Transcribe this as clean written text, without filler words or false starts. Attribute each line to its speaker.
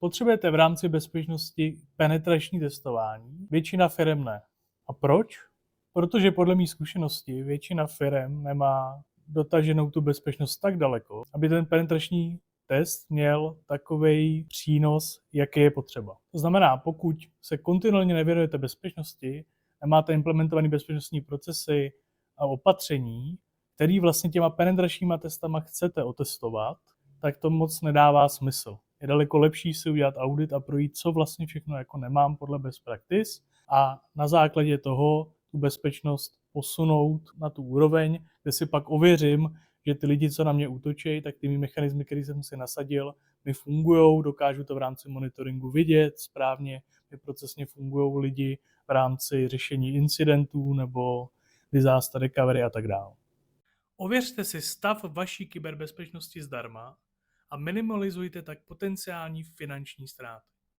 Speaker 1: Potřebujete v rámci bezpečnosti penetrační testování, většina firem ne. A proč? Protože podle mých zkušeností většina firem nemá dotaženou tu bezpečnost tak daleko, aby ten penetrační test měl takovej přínos, jaký je potřeba. To znamená, pokud se kontinuálně nevěnujete bezpečnosti, nemáte implementované bezpečnostní procesy a opatření, který vlastně těma penetračníma testama chcete otestovat, tak to moc nedává smysl. Je daleko lepší si udělat audit a projít, co vlastně všechno jako nemám podle best practice a na základě toho tu bezpečnost posunout na tu úroveň, kde si pak ověřím, že ty lidi, co na mě útočí, tak ty mechanismy, které jsem si nasadil, mi fungují, dokážu to v rámci monitoringu vidět správně, mi procesně fungují lidi v rámci řešení incidentů nebo disaster recovery a tak dále. Ověřte si stav vaší kyberbezpečnosti zdarma a minimalizujte tak potenciální finanční ztráty.